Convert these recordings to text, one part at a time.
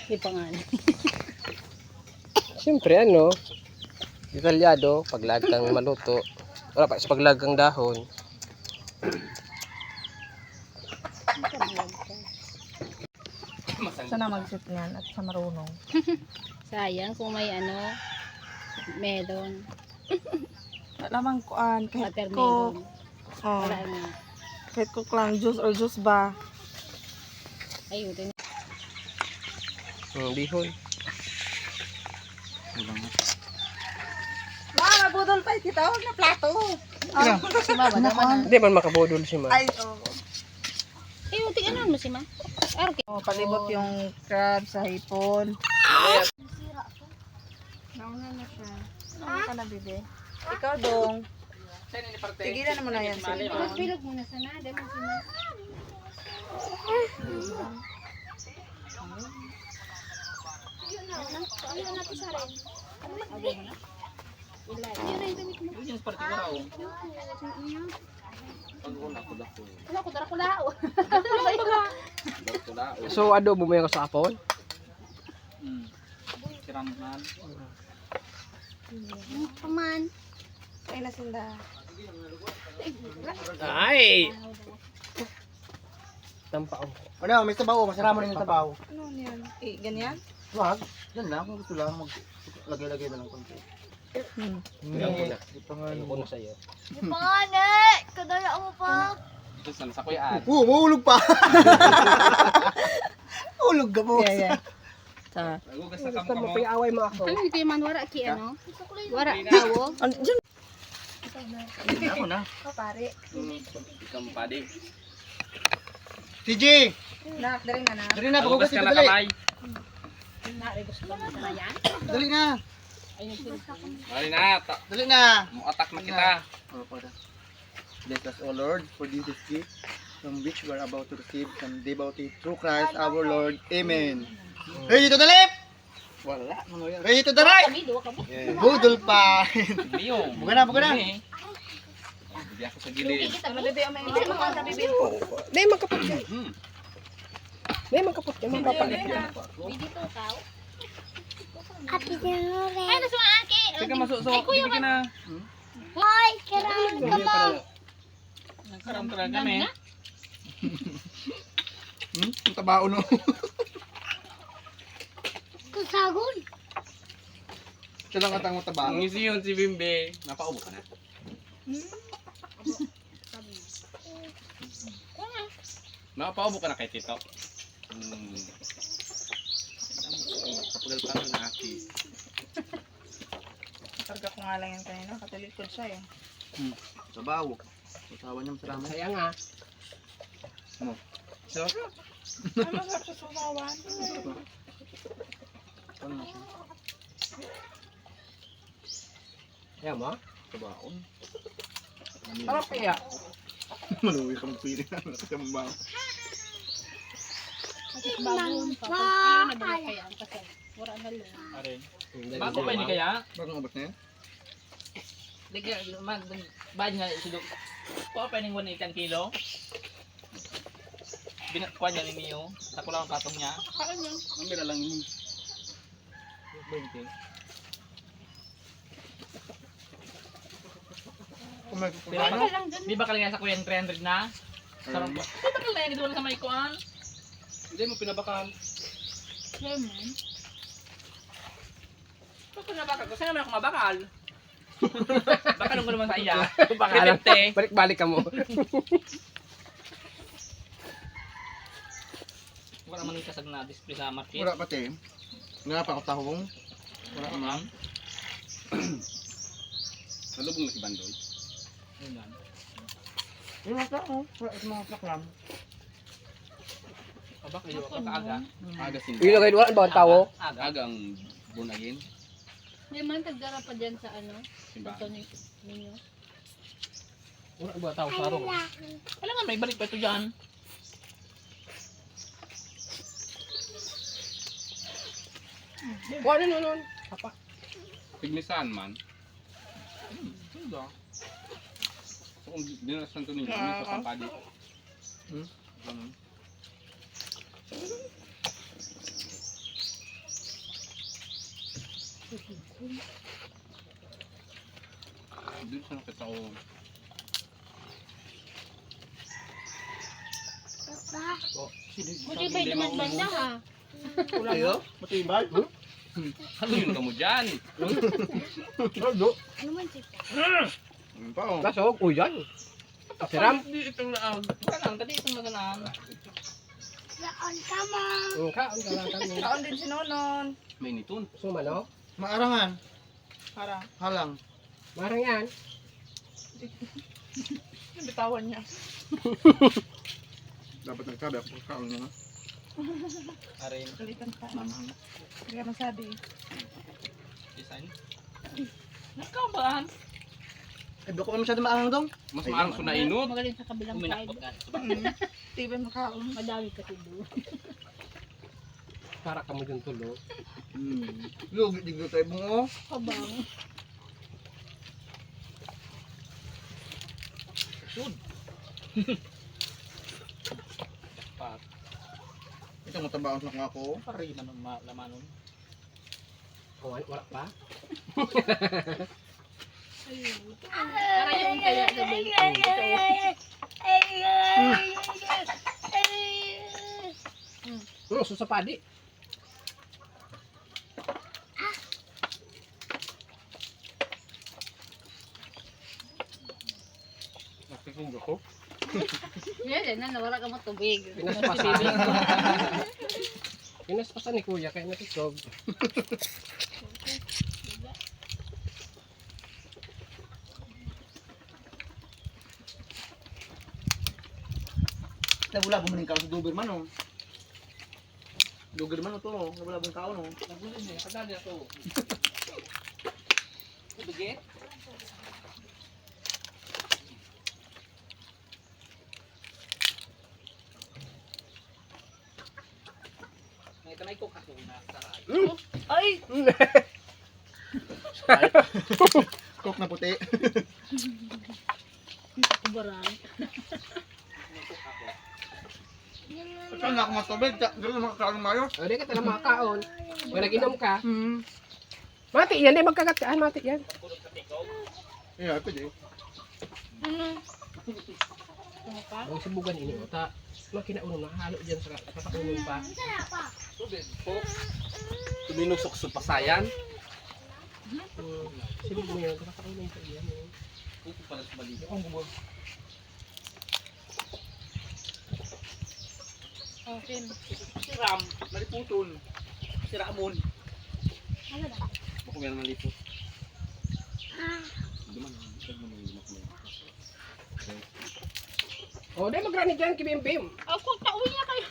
Di pangalan. Siyempre ano, detalyado, paglagang maluto. Wala pa sa paglagang dahon. Sana mag-sit niyan at sa marunong. Sayang kung may ano, melon, Alamang kuan kahit ko. watermelon. Oh, Wala nga. kahit ko lang juice or juice ba. Ayun din. Bihon. Ma, mabudol pa kita og na plato. Si Ma ba naman? Hindi man makabudol si Ma. Ay, oh. Ayun, tingnan mo si Ma. Okay. Oh, palibot yung crab sa hipon. Nauna na siya. Nauna ka na, bebe. Ikaw dong. Tigilan mo na yan sa hipon. Bilog muna sa nada mo si Ma. Ayun natin sa rin. Yun na yung damit mo. Wala ko, dara ko lao. So adobo mo yung kasapon? Paman. Ay, nasinda. Ay! Tampao. Ano, may tabaw, masarap mo rin yung tabaw. Ano yan? Eh, ganyan? Wag, yan lang, kung gusto lang, maglagay-lagay na lang konti. Tingnan ko na. Ano ko na sa'yo. Pangane! Kadala mo pa. Mahulog pa! Hulog ka po. Yeah, yeah. Sa. Gusto mo pa away mo ako. Ano ito yung man? Wara ki ano? Wara tawo? Ano, dyan. Ako na. Pare. TJ! Nak, dari na na. Dali na, pagugas dito, dali. Nari gusto mo na yan? Dali na. Mali na, Dali na. atak na kita. Bless us, O Lord, for this gift from which we are about to receive from devoted through Christ our Lord. Amen. Ready to the left? Wala, ano yan? Ready to the right? Kami, duwa kami. Budol pa. Biyo. Buka na, buka na. Hindi ako sa gilid. Ano, bebe, ang may mga sa bebe. Hindi, magkapot yan. Hindi, magkapot yan. Mapapalit yan. Dito ka. Ate Janore. Ay, nasa mga aki. Sige, masuso. Bibigyan na. Hoy, kailangan ka mo. Nagkaramtaran kami. Ang tabao no. Kusagon. Siya lang atang tabao. Ang isi yun si Bimbe. Napaubo ka na. Napaubo ka na kay Tito. Kapagal pa ng aki. Karga ko nga lang yan kanina. Katalikod siya eh. Tabao. Usawa niya masarap. Kaya nga. So, Ano masarap sa sumawan? Ano na siya? Kaya mo? tabaon. Sarap kaya. Maluwi kang pili na. Tabao. Bagon pa. Kailan na ba kaya ang kasal? Wala na lang. Aray. Bago pa ini kaya? Bagong abot na yan? Ligya, bad nga sidok. Kuha pa ning 1 kilo. Binatkuan niya ni Mio. Tako lang ang katong niya. Paano niya? Ang bira lang yun. 20. Di ba kalaya sa kuya yung 300 na? Sarap ba? Di ba kalaya dito sa may kuan? Hindi mo pinabakal. Lemon. Ito pinabakal ko. Saan naman ako mabakal? Bakalong ko naman sa iya. Bakala. 50. Balik-balik ka mo. Wala naman yung kasag na display sa market. Wala pati. Nga pa ako tahong. Wala naman. Nalubong na si Bandoy. Ayun lang. Yung mga tao. Wala sa mga saklam. Abak, iyo ka kaaga. Aga sin. Ilagay wala ba ang tawo? Aga ang bunagin. May man tagdara pa dyan sa ano. Simba. Ito ninyo. Wala ba tawo sa arong? Wala nga, may balik pa ito dyan. Wala nun. Apa? Pigmisan man. Sudah. So, kung dinasan ito ninyo, ano sa pampadi? Ganun. Dito sa nakita ko. Buti ba yung banda ha? Kayo? Matibay? Ano yun ka mo dyan? Ano man siya? Ano pa oh? Lasog, uyan. Siram. Hindi itong laang. Kanan, kadi itong maganaan. Saan ka mo? Kaon ka lang kami. Kaon din si Nonon. May nitun. Sumano? Maarangan. Para. Halang. Marang yan. Yung bitawan niya. Dapat nagsabi ako kung kaon niya. Arin. Kulitan ka. Hindi ka masabi. Design. Nagkabahan. Eh, bako ka masyado maangang dong. Mas maarang ko na inot. Magaling sa kabilang side. Uminakot ka. Tibay makaon. Madami kasi doon. Para ka mo dyan tulo. Lugi, diglo tayo bungo. Kabang. Pat. Ito matabaon sa nga ako. Pari naman lamanon. Wala pa? Para yung kaya gabi. Susapadi. Nakikinggo ko. Yan, nawala ka mo tubig. Pinaspasan. Pinaspasan ni kuya kaya natisog. Nabula bumalik ka sa Doberman oh. Doberman oh to oh. Nabula bumalik ka oh. Nagulin niya. Kadali ako. Ibigit. Ito na ikok ako na saray. Ay! Coke na puti. Kubarang. Ikok ako. Saan na ako matubig? Doon na makakaroon mayo. O, di ka talang makakaon. Kung nag-inom ka. Mati yan, di magkagataan. Mati yan. Pagkulog sa tikaw. Yeah, pwede. Ang sibugan ini. Ta, makinaunom na halo dyan sa katakaunon pa. Tubig po. Tuminusok sa pasayan. Sibug mo yan. Katakaunon pa yan. Pupo pala sa balik. Ang gumod. Okay. Si Ram, naliputol. Si Ramon. Bako yan malipot. Duman. O, di magrani dyan, kibimbim. Ako, tauwi niya kayo.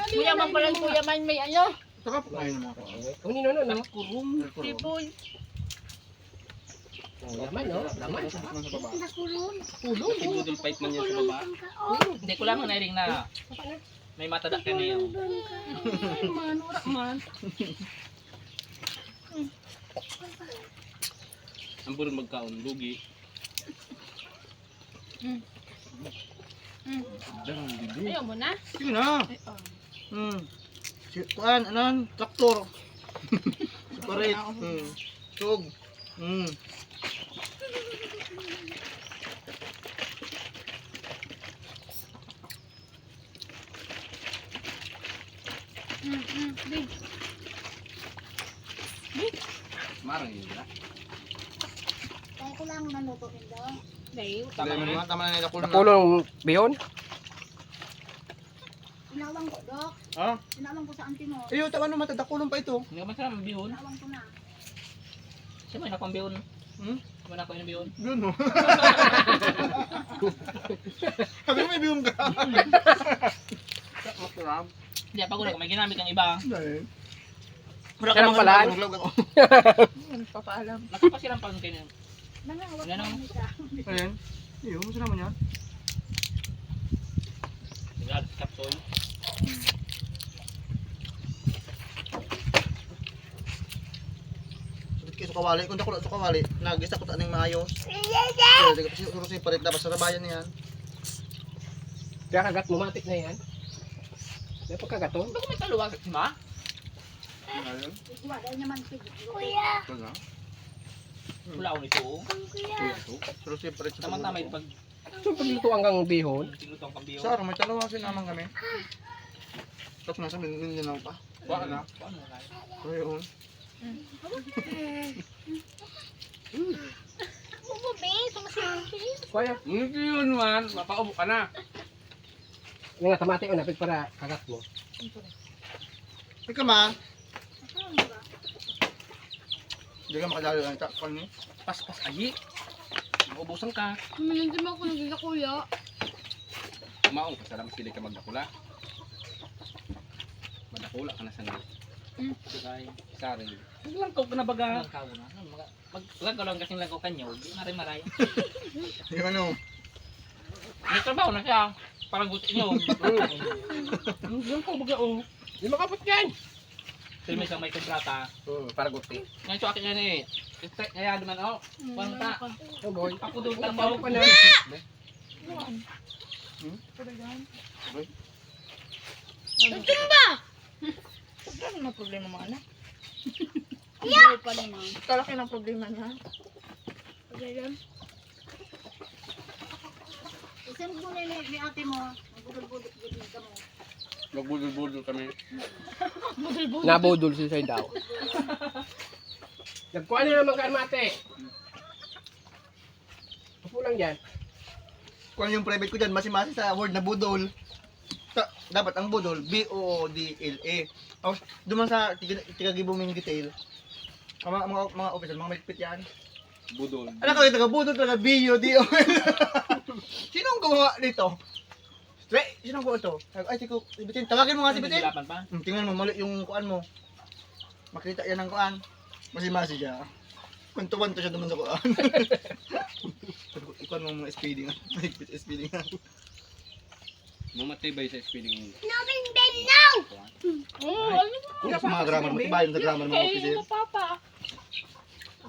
Kuya man pala, kuya man may ano. Saka po kayo ng mga kao. O, nino, no? Kurum. Tiboy. O, laman, no? Laman. Sa baba. Nakulong. Tulong. Si Budol Fight man yan sa baba. Hindi ko lang nairing na may matadak ka niya. Man, ura man. Ang burong magkaon, lugi. Ayaw mo na. Sige na. Kuan, anan? Traktor. Separate. Tug. Marang yun na. Kaya ko lang nanutuin daw. Dahil, Tama na. Tama na nila kulong. Nakulong bihon. inawang ko, Dok. Ha? Inawang ko sa auntie mo. Iyo, tama na matadakulong pa ito. Hindi ka masarap ang bihon. Inawang ko na. Siya may nakong bihon. Hmm? Siya may nakong bihon. Yun no. Sabi mo may biyong ka. Masarap. Hindi, pag ulit, may ginamit ang iba. Dahil. Siya lang palaan. Yan, papaalam. Nakapasilang pang kayo. Nangawag Ano? ko siya. Ayan. Iyo, masarap mo niya. Naglalap sa kapsol. Sabit kayo sa kawali. Kung dako sa kawali, nagisa ko taning maayos. Pero di ka pasi parit na basta rabayan niyan. Kaya kagat mo, matik na yan. May pagkagaton. Bago may taluwag, ma? Ayun. Wala naman si Kuya. Ito na. Wala ako nito. Pero siyempre, Tama-tama ito pag So, pagluto hanggang bihon. tinutong pambiyo. Sir, may talawasin naman kami. Tapos nasa Mindanao pa. Baka na. Paano na? So yun. Bumube, sumasabi. Kaya, Hindi yun man, mapaubo ka na. yung nga tamati o napig para kagat mo. Ika ma. Hindi ka makadalo lang. Takpan niyo. Pas-pas ayi. Maubusan ka. Hindi mo ako naging kuya. Maong kasalamat sila ka magdakula. Magdakula ka na sa nga. Kaya, sorry. Langkaw ka na baga. Langkaw na. Langkaw lang kasing langkaw kanyo. Di maray-maray. Yung ano. May trabaho na siya. Parang gusto nyo. Langkaw baga oh. Di makapot yan. Pero may isang may kontrata. Para guti. Ngayon so akin yan eh. Kaya naman oh. Paano ta? Oh boy. Ako doon Tama tama pa na. Ano na problema mo, anak? Iya! Pa naman. Kalaki ng problema niya. Isang muna ni ate mo. Budol-budol ka mo. Magbudol-budol kami. Nabudol si Say daw. Nagkuha na naman ka mate. Upo lang yan. Kung yung private ko dyan, masi-masi sa word na budol. Dapat ang budol, B-O-D-L-A. Tapos, duman sa tigagibuming detail. Mga officer, mga magpit yan. Budol. Alam ko, taga budol, taga B-O-D-O-L. Sino ang gumawa dito? Sino ang gumawa ito? Ay, si Bitin. Tawagin mo nga si Bitin. Hirapan pa. Tingnan mo, mali yung kuan mo. Makita yan ang kuan. Masi-masi siya. Kwentuhan to siya naman sa kuan. Ikuan mo mga speeding. Mahigpit speeding. Mamatibay sa spelling. Nothing been now! Kung sa mga grammar mo, iba yung sa grammar mo officer.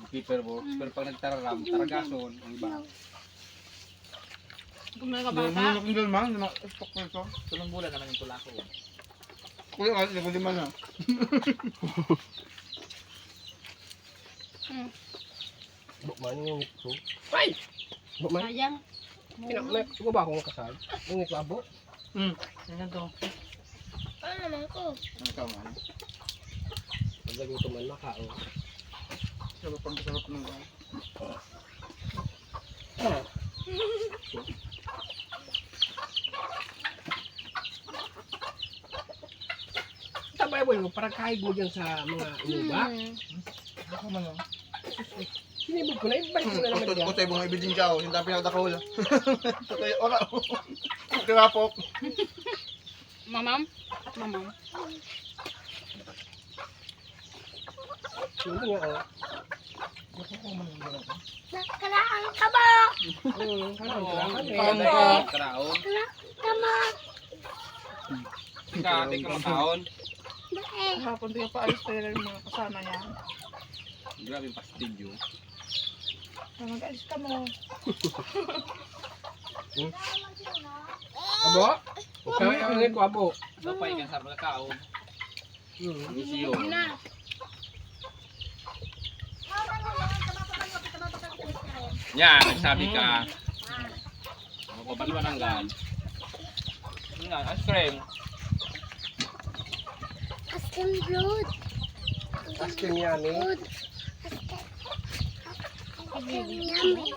Paper work. Pero pag nagtararam, taragason, ang iba. Kung may Hindi mo nakinggan man, hindi na-stock ko ito. Tulong bulan naman yung tula ko. Kuya nga, hindi ko lima na. Bukman yung ito. Ay! Bukman. Sayang. Ikaw ba akong kasal? Yung ito abo? Ano to? Ano naman ko? Ano ka man? Pag naguto man makao. Sarap ang sarap ng kuan. Sabay mo, parang kahig mo dyan sa mga inuba. Ako man lang. Sinibog ko na, ibalik ko na naman Kutod yan. ko tayo mga ibigin siya. Hindi tayo pinakatakol. Tatay, ora. Tirapok. Mamam? Mamam. Hindi nga, oh. Nakaraan ka ba? Karaon. Karaon. Ka mo. Ika, tika mga taon. Bakit? Hapon di ka pa alis tayo ng mga kasama niya. Grabe yung pastidyo. Mag-alis ka mo. Abo? Okay, ang ito abo. Kapay ka sa pagkakaon. Misiyo. Yan, nagsabi ka. Ako pa liwananggan. Yan, ice cream. Asking blood. Asking yummy. Blood. Asking yummy.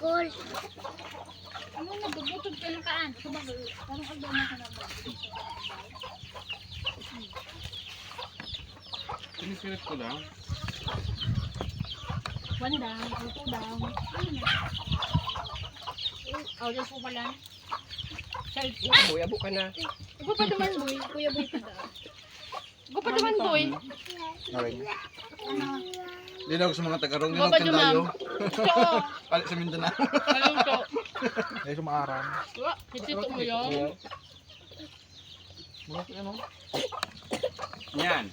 Gold. Ano na, bubutod ka ng kaan. Parang agama ka na ba? Pinisirit ko lang. One down, two down. Oh, dyan po pala. Boy, abo ka na. Ikaw pa naman, boy. Kuya boy pa daw. Ikaw pa naman, boy. Dinog sa mga tagarong. Dinog kan tayo. Palit sa Mindanao. Ay, sumaarang. Hitito mo yun. Yan.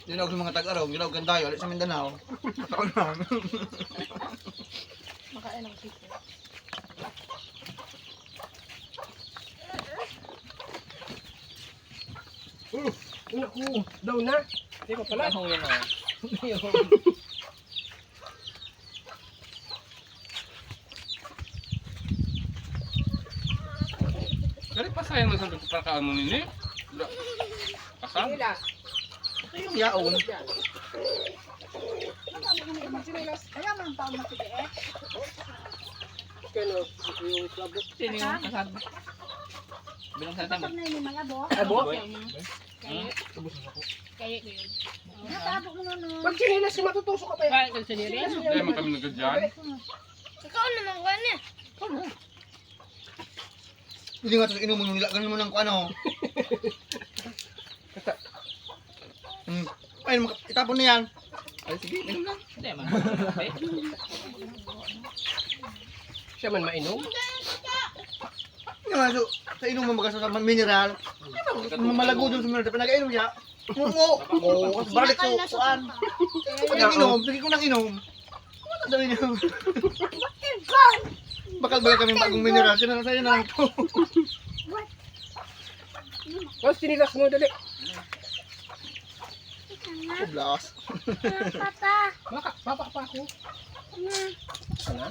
Dinog sa mga tagarong. Dinog kan tayo. Palit sa Mindanao. Taon na. Makain ng sito. Una ko, daw na. Hindi ko pala. Ano yan o? Dari pasayan mo sa pagkakaan mo nini. Pasang? Ito yung yaon. Ayaw mo ng taon na sige. Kano, yung klabo. Sino yung kasad? Bilang sa tamo. na yung malabo. Abo? Kaya yun. Natabok mo nun. Pag sinilas, matutusok ka pa yan. Kaya sa diri? Dahil man kami nagadyan. Ikaw naman ko na. Hindi nga ito inumo nung ganun mo ng ano. Ay, itapon na yan. Ay, sige, inom na. Hindi man. Siya man mainom. Hindi nga, so, sa inumo magas sa mineral. Malago doon sa mineral. Pinag-inom siya. Oo, kasi balik so, kuan. Pag nang-inom, sige ko nang-inom. Dami niyo. Bakal-bakal kami bagong mineral. Sino na sa'yo na lang ito. O, sinilas mo, dali. Blast. Papa. Papa pa ako. Sana?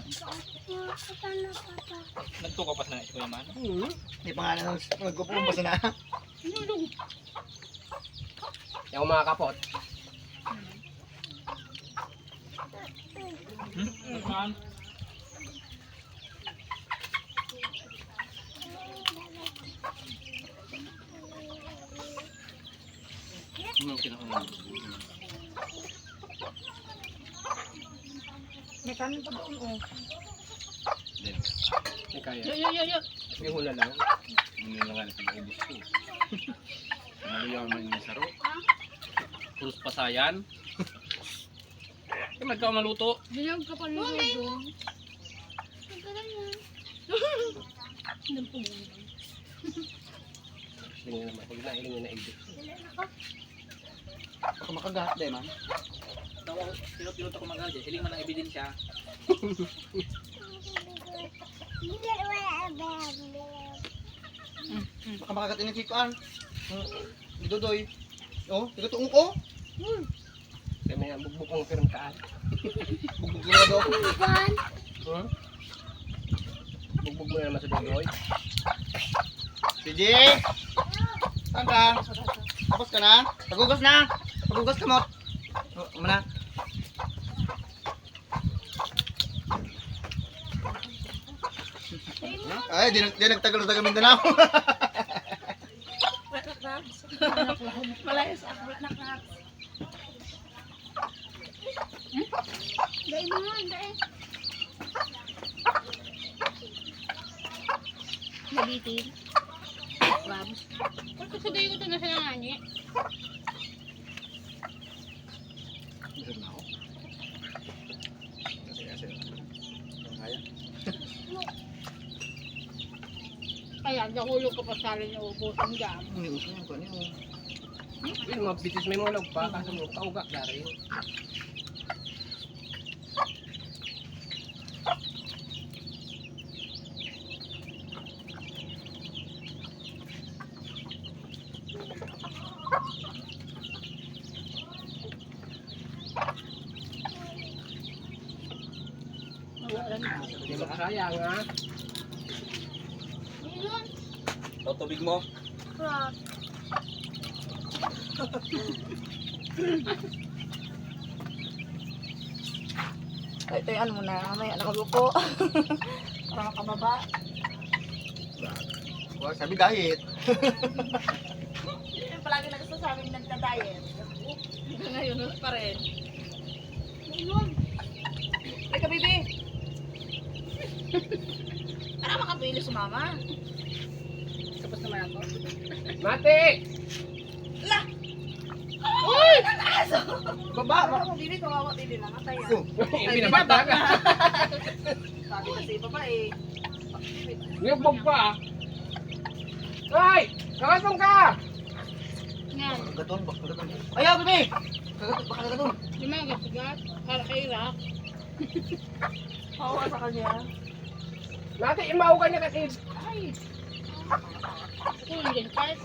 Nagtukaw pa sa nais ko naman. Hindi pa nga na nagkupumbas na. Yung mga kapot. Man. Ano kinakaman? May kanin pa doon, oh. Hindi kaya. Yo. Sige, hula lang. Hindi na nga natin ang ibis ko. Naliyaw man yung saro. Puros pasayan. Kaya magkaw maluto. Dinog ka pa nung doon. Sige naman. Pag nailing na ibig. Baka makagat, di man. Tawag, pinot ako mag-alja. Hiling man ang ebidensya. Baka makagat ini si kuan. Dudoy. Oh, tigatuong ko. Kaya may bugbuk ang pirangkaan. Bugbog na do. Bugbog mo na naman sa duloy. Sige. Saan ka? Tapos ka na? Pagugas na. Pagugas ka mo. Oh, mana? Ay, di nagtagal sa Mindanao. Malaya sa ako na ka. Dahil mo nga, dahil. Nabitin. Babos. Kung sabihin ko ito na sa nangani. Kaya, nahulog ka pa sa rin yung ubos ang jam. Hindi uso yung kuan yun. Yung mga bitis may mga nagpa. Kaso mo kaugak dari. Hindi makakayang ha. Yun. O tubig mo. Crap. Ito yung ano muna, mamaya na magupo. Para makababa. Wala sabi diet. Yung palagi nagsasabi nagda-diet. Ngayon, ano pa rin. Yun. Teka, baby. Para makapili si mama. Tapos naman ako. Mati! Lah! Uy! Baba. Ako, baby, kawawa, baby, mamatay yan. Oh, Yung binabata ka. Sabi kasi baba eh. Niyabog pa. Ay! Kakatong ka! Yan. gaton, baka gaton. Ayaw, bebe. Baka gaton. Yung mga gasigat. Para kay Rock. Kawawa sa kanya. Mati, imaw ka niya kasi. Ay. Ito yung gintas.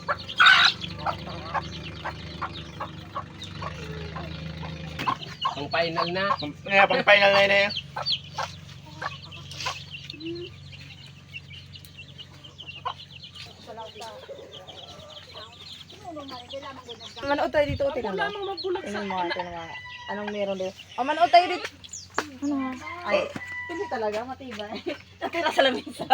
final na. Ngayon, pang final na yun eh. Manood tayo dito, tingnan mo. Tingnan mo, tingnan mo. Anong meron dito? Oh, manood tayo dito. Ano? Ay, hindi talaga, matibay. Natira sa lamisa.